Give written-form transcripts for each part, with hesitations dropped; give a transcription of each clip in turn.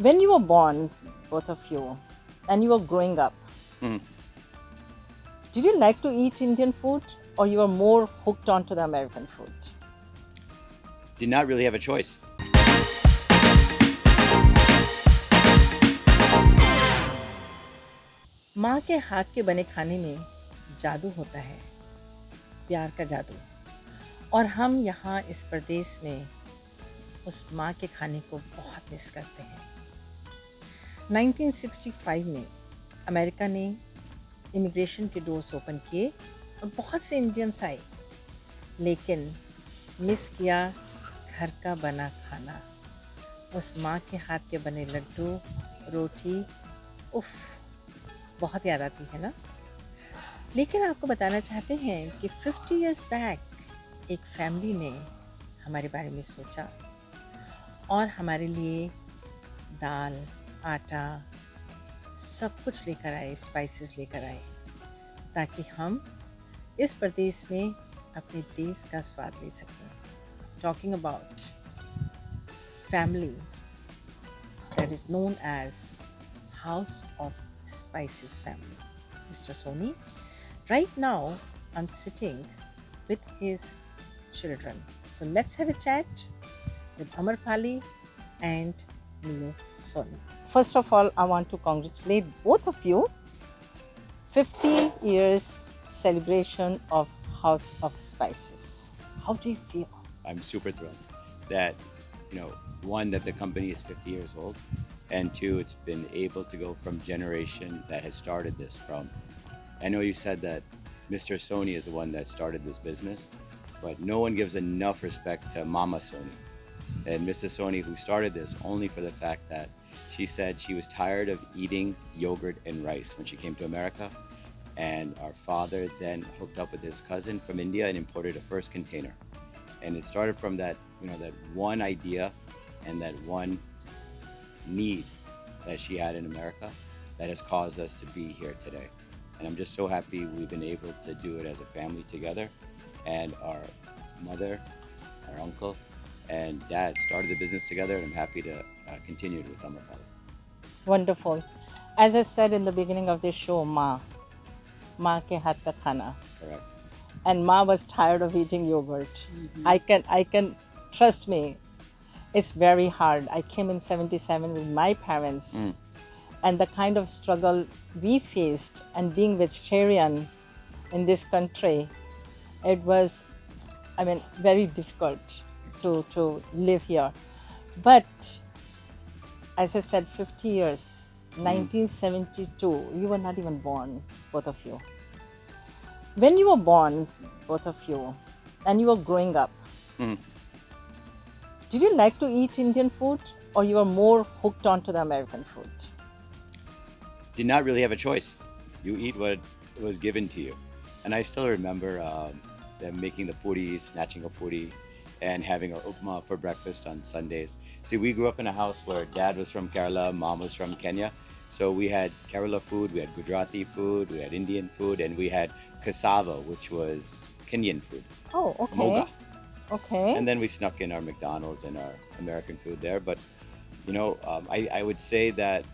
When you were born, both of you, and you were growing up, Mm. did you like to eat Indian food or you were more hooked onto the American food? Did not really have a choice. माँ के हाथ के बने खाने में जादू होता है, प्यार का जादू। और हम यहाँ इस प्रदेश में उस माँ के खाने को बहुत मिस करते हैं। 1965 में अमेरिका ने इमिग्रेशन के डोर्स ओपन किए और बहुत से इंडियंस आए, लेकिन मिस किया घर का बना खाना, उस माँ के हाथ के बने लड्डू, रोटी, उफ, बहुत याद आती है ना। लेकिन आपको बताना चाहते हैं कि 50 इयर्स बैक एक फैमिली ने हमारे बारे में सोचा और हमारे लिए दाल, आटा, सब कुछ लेकर आए, स्पाइसेस लेकर आए, ताकि हम इस प्रदेश में अपने देश का स्वाद ले सकें। Talking about family that is known as House of Spices family, Mr. Soni. Right now, I'm sitting with his children. So let's have a chat with Amrapali and Neil Soni. First of all, I want to congratulate both of you. 50 years celebration of House of Spices. How do you feel? I'm super thrilled that, one, that the company is 50 years old, and two, it's been able to go from generation that has started this from. I know you said that Mr. Soni is the one that started this business, but no one gives enough respect to Mama Soni and Mrs. Soni, who started this only for the fact that she said she was tired of eating yogurt and rice when she came to America. And our father then hooked up with his cousin from India and imported a first container. And it started from that, that one idea and that one need that she had in America that has caused us to be here today. And I'm just so happy we've been able to do it as a family together. And our mother, our uncle, and dad started the business together, and I'm happy to continue it with Amrapali. Wonderful. As I said in the beginning of this show, Ma ke hath ka khana. Correct. And Ma was tired of eating yogurt. Mm-hmm. I can trust me. It's very hard. I came in 77 with my parents, and the kind of struggle we faced, and being vegetarian in this country, it was, very difficult to live here. But as I said, 50 years, 1972, you were not even born, both of you. When you were born, both of you, and you were growing up, did you like to eat Indian food or you were more hooked onto the American food? Did not really have a choice. You eat what was given to you. And I still remember them making the puri, snatching a puri, and having our upma for breakfast on Sundays. See, we grew up in a house where dad was from Kerala, mom was from Kenya. So we had Kerala food, we had Gujarati food, we had Indian food, and we had cassava, which was Kenyan food. Oh, okay. Moga. Okay. And then we snuck in our McDonald's and our American food there. But, I would say that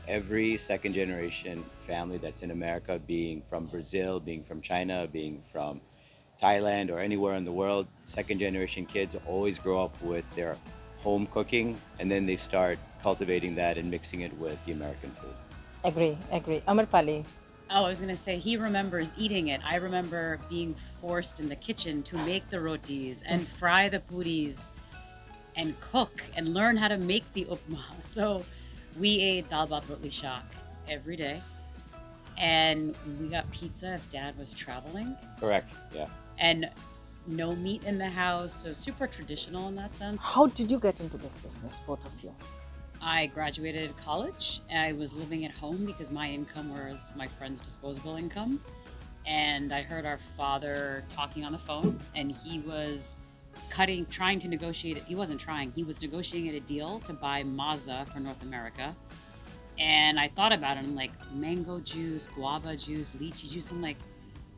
every second generation family that's in America, being from Brazil, being from China, being from Thailand or anywhere in the world, second generation kids always grow up with their home cooking, and then they start cultivating that and mixing it with the American food. Agree. Amarpali. Oh, I was gonna say he remembers eating it. I remember being forced in the kitchen to make the rotis and fry the puris and cook and learn how to make the upma. So we ate dal bhat rotli shak every day, and we got pizza if dad was traveling. Correct. Yeah. And no meat in the house, so super traditional in that sense. How did you get into this business, both of you? I graduated college. I was living at home because my income was my friend's disposable income. And I heard our father talking on the phone, and he was trying to negotiate it. He wasn't trying, he was negotiating a deal to buy Mazda for North America. And I thought about it, I'm like, mango juice, guava juice, lychee juice. I'm like,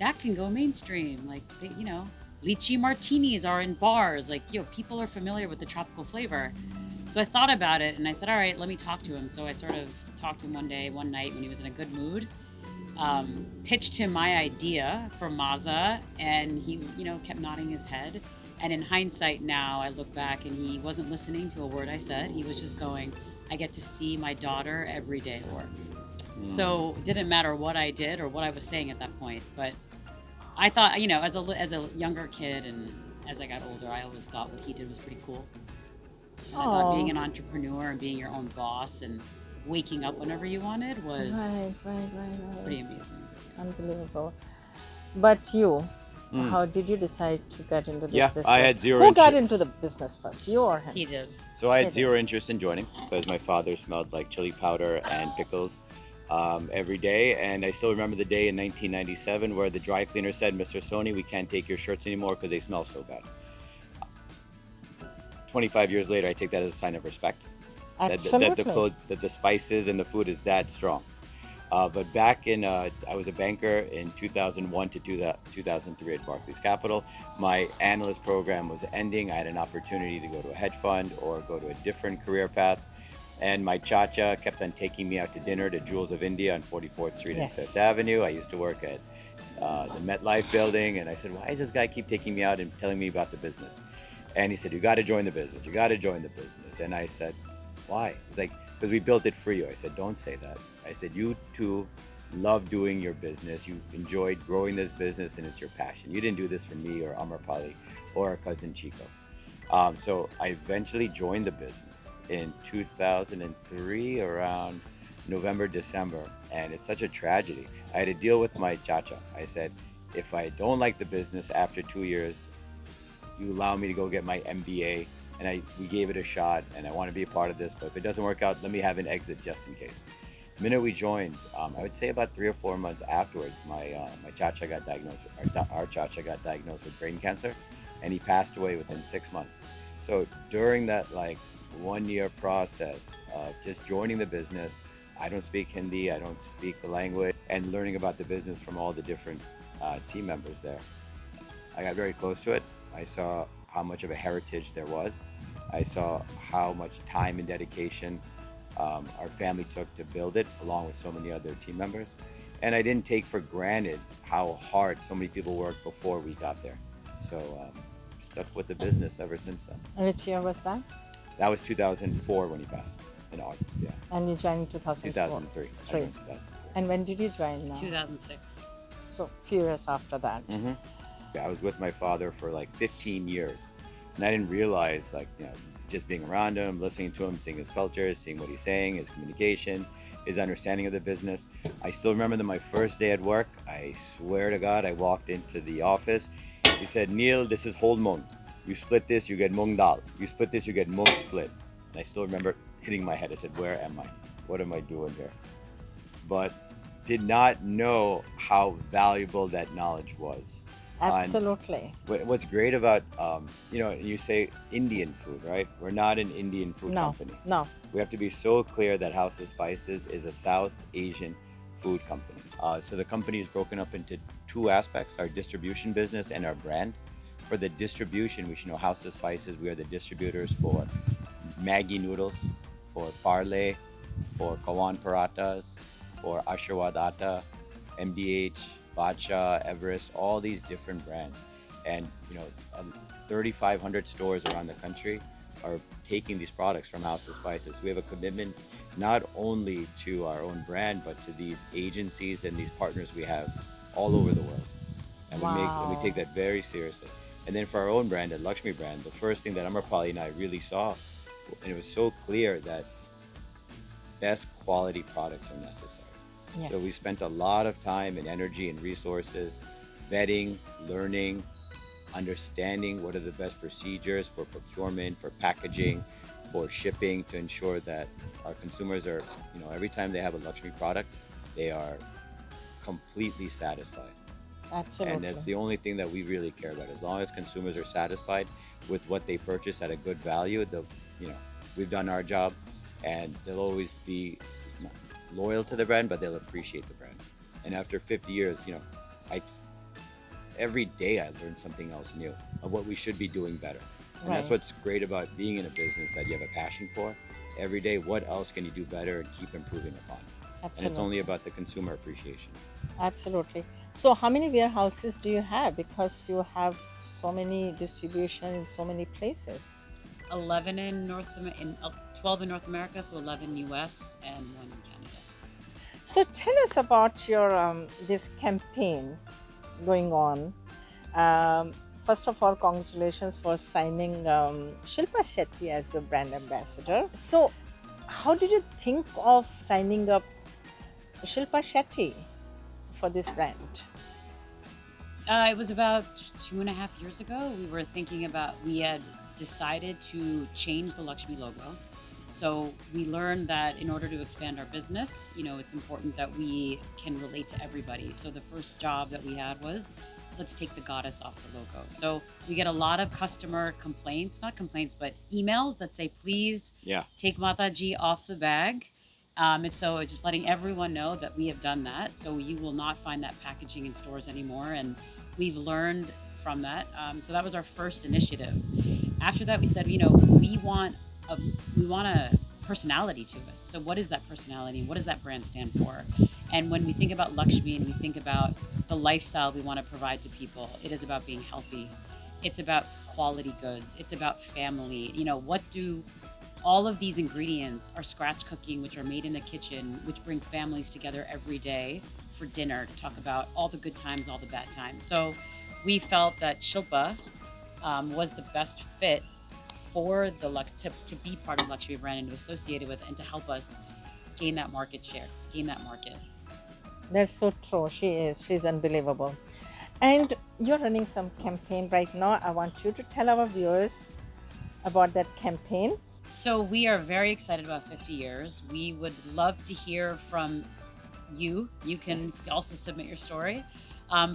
that can go mainstream. Like, lychee martinis are in bars. Like, people are familiar with the tropical flavor. So I thought about it and I said, all right, let me talk to him. So I sort of talked to him one night when he was in a good mood, pitched him my idea for Maza, and he, kept nodding his head. And in hindsight now, I look back and he wasn't listening to a word I said. He was just going, I get to see my daughter every day at work. So it didn't matter what I did or what I was saying at that point. But I thought, as a younger kid and as I got older, I always thought what he did was pretty cool. And I thought being Oh, an entrepreneur and being your own boss and waking up whenever you wanted was right. pretty amazing. Unbelievable. But you, Mm. how did you decide to get into this Yeah, business? I had zero Who got interest. into the business first, you or him? He did. So I He had did. zero interest in joining because my father smelled like chili powder and pickles every day. And I still remember the day in 1997 where the dry cleaner said, Mr. Soni, we can't take your shirts anymore because they smell so bad. 25 years later, I take that as a sign of respect. That the Absolutely. clothes, that the spices and the food is that strong. But back in, I was a banker in 2001 to 2003 at Barclays Capital. My analyst program was ending. I had an opportunity to go to a hedge fund or go to a different career path. And my chacha kept on taking me out to dinner to Jewels of India on 44th Street and Fifth Yes. Avenue. I used to work at the MetLife building. And I said, why does this guy keep taking me out and telling me about the business? And he said, you got to join the business. You got to join the business. And I said, why? He's like, because we built it for you. I said, don't say that. I said, you too love doing your business. You enjoyed growing this business and it's your passion. You didn't do this for me or Amrapali or our cousin Chico. So I eventually joined the business in 2003 around November, December. And it's such a tragedy. I had to deal with my chacha. I said, if I don't like the business after 2 years, you allow me to go get my MBA, and we gave it a shot, and I want to be a part of this. But if it doesn't work out, let me have an exit just in case. The minute we joined, I would say about 3 or 4 months afterwards, my chacha got diagnosed. Our chacha got diagnosed with brain cancer, and he passed away within 6 months. So during that 1 year process of just joining the business, I don't speak Hindi, I don't speak the language, and learning about the business from all the different team members there. I got very close to it. I saw how much of a heritage there was. I saw how much time and dedication our family took to build it, along with so many other team members. And I didn't take for granted how hard so many people worked before we got there. So stuck with the business ever since then. Which year was that? That was 2004 when he passed in August. Yeah, And you joined in 2004. 2003. I Three. joined 2003. And when did you join now? 2006. So few years after that. I was with my father for like 15 years, and I didn't realize, just being around him, listening to him, seeing his culture, seeing what he's saying, his communication, his understanding of the business. I still remember that my first day at work, I swear to God, I walked into the office. He said, Neil, this is whole mung. You split this, you get mung dal. You split this, you get mung split. And I still remember hitting my head. I said, where am I? What am I doing here? But did not know how valuable that knowledge was. Absolutely. What's great about, you say Indian food, right? We're not an Indian food No, company. no. We have to be so clear that House of Spices is a South Asian food company. So the company is broken up into two aspects, our distribution business and our brand. For the distribution, we should know House of Spices. We are the distributors for Maggi noodles, for Parle, for Kawan Paratas, for Ashirwad Atta, MDH, Bacha, Everest, all these different brands. And 3,500 stores around the country are taking these products from House of Spices. We have a commitment not only to our own brand, but to these agencies and these partners we have all over the world. And we take that very seriously. And then for our own brand, at Laxmi brand, the first thing that Amrapali and I really saw, and it was so clear that best quality products are necessary. Yes. So we spent a lot of time and energy and resources vetting, learning, understanding what are the best procedures for procurement, for packaging, for shipping, to ensure that our consumers are, every time they have a luxury product, they are completely satisfied. Absolutely. And that's the only thing that we really care about. As long as consumers are satisfied with what they purchase at a good value, we've done our job, and they'll always be loyal to the brand, but they'll appreciate the brand. And after 50 years, every day I learn something else new of what we should be doing better. And that's Right. what's great about being in a business that you have a passion for. Every day, what else can you do better and keep improving upon? And it's only Absolutely. about the consumer appreciation. Absolutely. So, how many warehouses do you have? Because you have so many distribution in so many places. 11 in 12 in North America, so 11 US and one in Canada. So, tell us about your this campaign going on. Um, First of all, congratulations for signing Shilpa Shetty as your brand ambassador. So, how did you think of signing up Shilpa Shetty for this brand? It was about 2.5 years ago. We had decided to change the Laxmi logo. So we learned that in order to expand our business, it's important that we can relate to everybody. So the first job that we had was, let's take the goddess off the logo. So we get a lot of customer complaints, not complaints, but emails that say, please Yeah. take Mataji off the bag. And so it's just letting everyone know that we have done that. So you will not find that packaging in stores anymore. And we've learned from that. So that was our first initiative. After that, we said, a, we want a personality to it. So what is that personality? What does that brand stand for? And when we think about Lakshmi and we think about the lifestyle we want to provide to people, it is about being healthy. It's about quality goods. It's about family. What do all of these ingredients are scratch cooking, which are made in the kitchen, which bring families together every day for dinner to talk about all the good times, all the bad times. So we felt that Shilpa was the best fit for to be part of luxury brand and to associate it with and to help us gain that market share, gain that market. That's so true. She is. She's unbelievable. And you're running some campaign right now. I want you to tell our viewers about that campaign. So we are very excited about 50 years. We would love to hear from you. You can Yes. also submit your story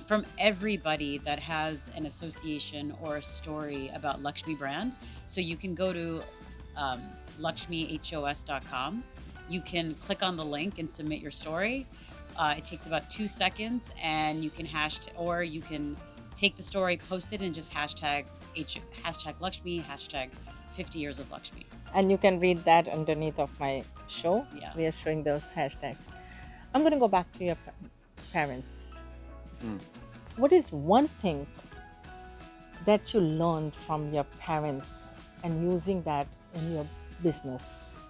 from everybody that has an association or a story about Lakshmi brand. So you can go to lakshmihos.com. You can click on the link and submit your story. It takes about 2 seconds, and you can or you can take the story, post it, and just hashtag Lakshmi, hashtag 50 years of Lakshmi. And you can read that underneath of my show. Yeah. We are showing those hashtags. I'm going to go back to your parents. Mm. What is one thing that you learned from your parents and using that in your business?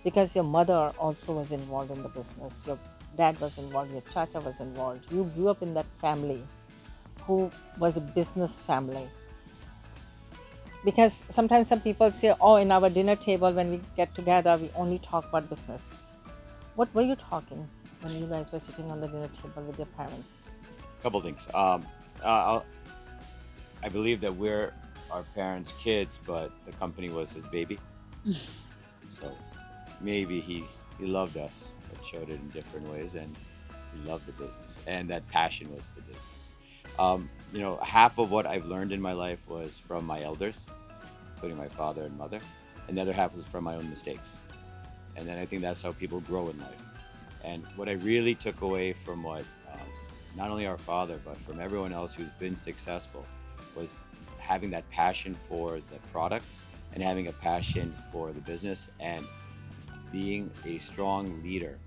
Because your mother also was involved in the business, your dad was involved, your chacha was involved. You grew up in that family who was a business family. Because sometimes some people say, oh, in our dinner table, when we get together, we only talk about business. What were you talking when you guys were sitting on the dinner table with your parents? Couple things. I believe that we're our parents' kids, but the company was his baby. So maybe he loved us, but showed it in different ways, and he loved the business, and that passion was the business. Half of what I've learned in my life was from my elders, including my father and mother, and the other half was from my own mistakes. And then I think that's how people grow in life. And what I really took away from what not only our father, but from everyone else who's been successful, was having that passion for the product and having a passion for the business and being a strong leader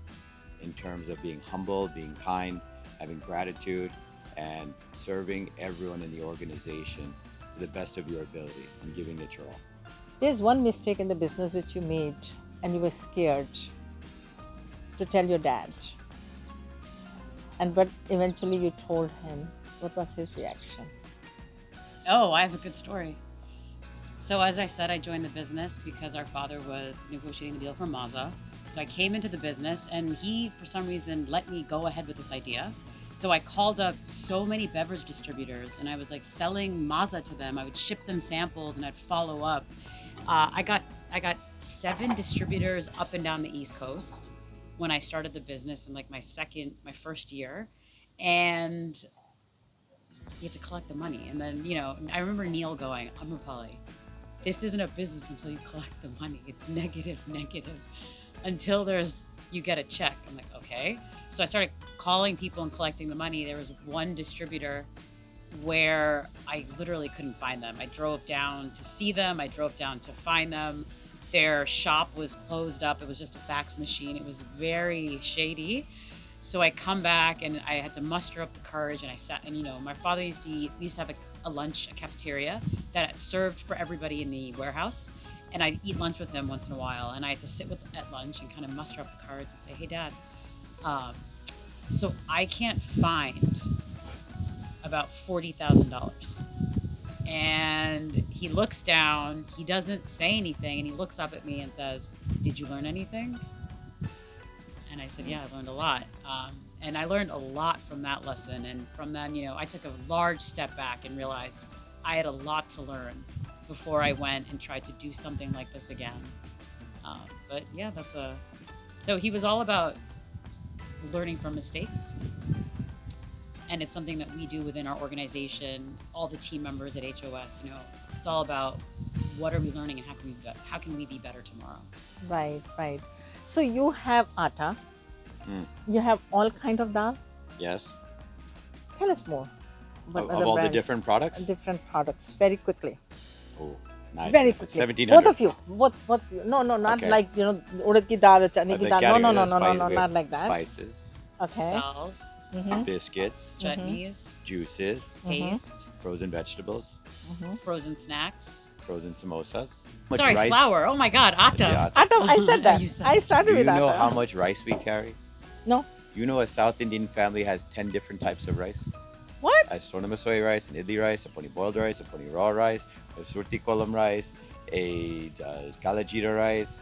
in terms of being humble, being kind, having gratitude, and serving everyone in the organization to the best of your ability and giving it your all. There's one mistake in the business which you made and you were scared to tell your dad. But eventually you told him. What was his reaction? Oh, I have a good story. So as I said, I joined the business because our father was negotiating the deal for Mazda. So I came into the business and he, for some reason, let me go ahead with this idea. So I called up so many beverage distributors and I was like selling Mazda to them. I would ship them samples and I'd follow up. I got 7 distributors up and down the East Coast when I started the business in like my first year. And you had to collect the money. And then, I remember Neil going, Amrapali, this isn't a business until you collect the money. It's negative, until you get a check. I'm like, okay. So I started calling people and collecting the money. There was one distributor where I literally couldn't find them. I drove down to see them, I drove down to find them. Their shop was closed up, it was just a fax machine. It was very shady. So I come back and I had to muster up the courage, and I sat, and my father used to eat, we used to have a lunch, a cafeteria that served for everybody in the warehouse. And I'd eat lunch with him once in a while, and I had to sit at lunch and kind of muster up the courage and say, "Hey, Dad, so I can't find about $40,000." And he looks down, he doesn't say anything, and he looks up at me and says, "Did you learn anything?" And I said, "Yeah, I learned a lot." And I learned a lot from that lesson. And from then, I took a large step back and realized I had a lot to learn before I went and tried to do something like this again. But yeah, so he was all about learning from mistakes. And it's something that we do within our organization, all the team members at HOS, it's all about what are we learning and how can we be better tomorrow? Right, right. So you have atta, Mm. you have all kind of dal. Yes. Tell us more about Of other all the brands, different products? different products, very quickly. Oh, nice. Very quickly. 1700. Both of you. Both. No, not Okay. like urad ki dal or chane ki The dal. No, category of no, we have not like that. Spices, Okay. Dals, biscuits, chutneys, juices, paste, frozen vegetables, frozen snacks. frozen samosas. Much Sorry, rice- flour. Oh my God, atta. Yeah. Atta, I said that. You said I it. started Do you with know atta. how much rice we carry? No. You know a South Indian family has 10 different types of rice? What? A Sona Masoi rice, an idli rice, a poni boiled rice, a poni raw rice, a surti kolam rice, a kalajira rice,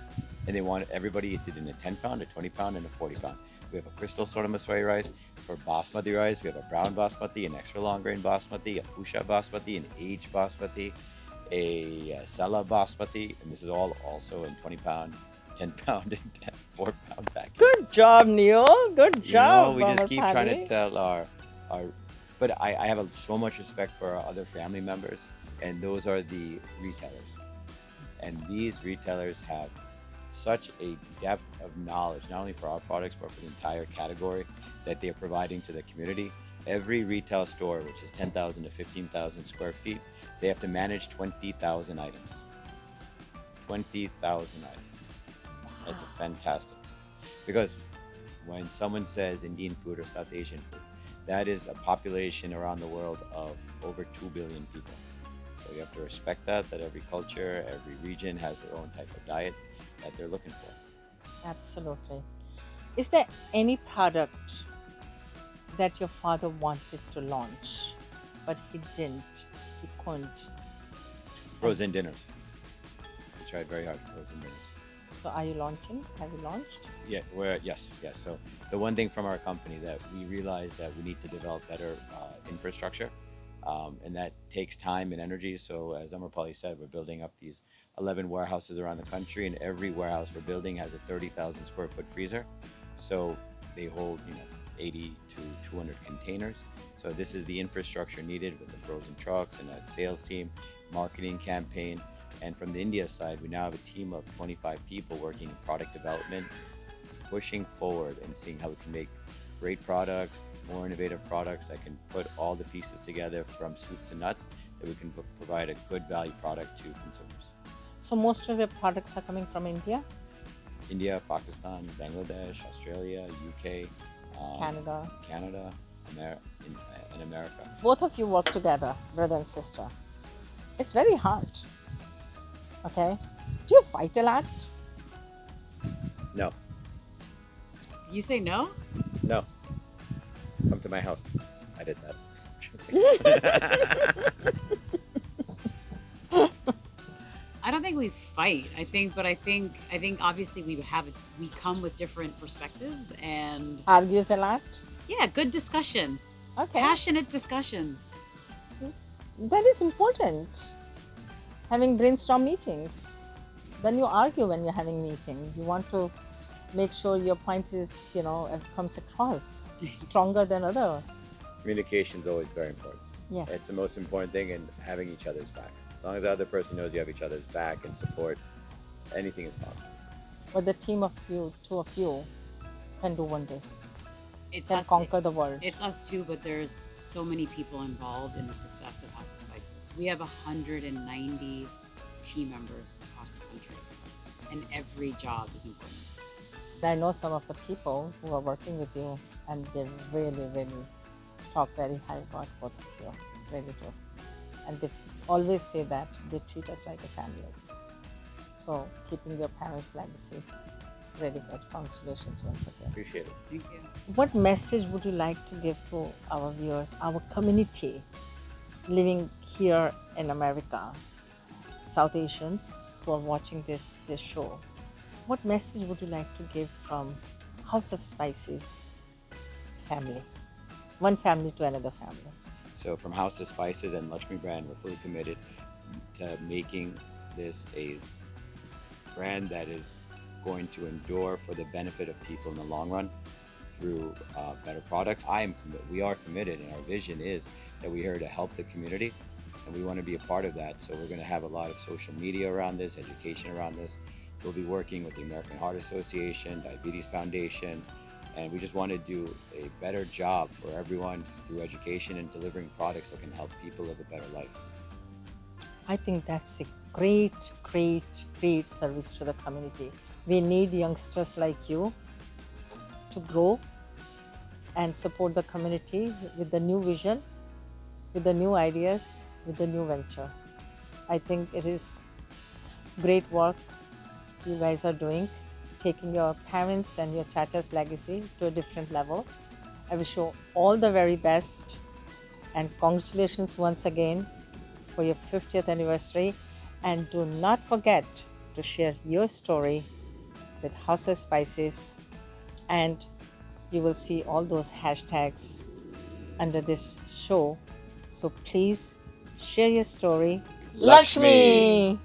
and they want everybody eats it in a 10 pound, a 20 pound, and a 40 pound. We have a crystal Sona Masoi rice. For basmati rice, we have a brown basmati, an extra long grain basmati, a pusha basmati, an aged basmati, a sala basmati, and this is all also in 20 pound, 10 pound, and 4 pound package. Good job, Neil. Good job. We just keep trying to Amrapali. tell our but I have so much respect for our other family members, and those are the retailers. And these retailers have such a depth of knowledge, not only for our products, but for the entire category that they are providing to the community. Every retail store, which is 10,000 to 15,000 square feet, they have to manage 20,000 items. 20,000 items. That's fantastic. Because when someone says Indian food or South Asian food, that is a population around the world of over 2 billion people. So you have to respect that every culture, every region has their own type of diet that they're looking for. Absolutely. Is there any product that your father wanted to launch, but he didn't? He couldn't. Frozen dinners. We tried very hard for frozen dinners. So are you launching? Have you launched? Yeah, yes. So the one thing from our company that we realized that we need to develop better infrastructure, and that takes time and energy. So as Amrapali said, we're building up these 11 warehouses around the country, and every warehouse we're building has a 30,000 square foot freezer. So they hold 80 to 200 containers. So this is the infrastructure needed with the frozen trucks and a sales team, marketing campaign. And from the India side, we now have a team of 25 people working in product development, pushing forward and seeing how we can make great products, more innovative products that can put all the pieces together from soup to nuts, that we can provide a good value product to consumers. So most of your products are coming from India, India, Pakistan, Bangladesh, Australia, UK, Canada. and America. Both of you work together, brother and sister. It's very hard. Okay. Do you fight a lot? No, You say no? no. Come to my house. I did that. I don't think we fight. I think obviously we come with different perspectives, and Argues a lot? yeah, good discussion, Okay. passionate discussions. That is important. Having brainstorm meetings. Then you argue when you're having meetings. You want to make sure your point is, comes across stronger than others. Communication is always very important. Yes. It's the most important thing, and having each other's back. As long as the other person knows you have each other's back and support, anything is possible. But the team of you, two of you, can do wonders. It's can us. conquer the world. It's us too, but there's so many people involved in the success of House of Spices. We have 190 team members across the country, and every job is important. I know some of the people who are working with you, and they really, really talk very high about both of you. Really do. And they always say that they treat us like a family. So, keeping your parents' legacy, really good. Congratulations once again. Appreciate it. Thank you. What message would you like to give to our viewers, our community living here in America, South Asians who are watching this show? What message would you like to give from House of Spices family? One family to another family. So from House of Spices and Laxmi brand, we're fully committed to making this a brand that is going to endure for the benefit of people in the long run through better products. We are committed, and our vision is that we're here to help the community, and we want to be a part of that. So we're going to have a lot of social media around this, education around this. We'll be working with the American Heart Association, Diabetes Foundation, and we just want to do a better job for everyone through education and delivering products that can help people live a better life. I think that's a great, great, great service to the community. We need youngsters like you to grow and support the community with the new vision, with the new ideas, with the new venture. I think it is great work you guys are doing, taking your parents and your chacha's legacy to a different level. I wish you all the very best, and congratulations once again for your 50th anniversary. And do not forget to share your story with House of Spices, and you will see all those hashtags under this show. So please share your story. Laxmi! Laxmi!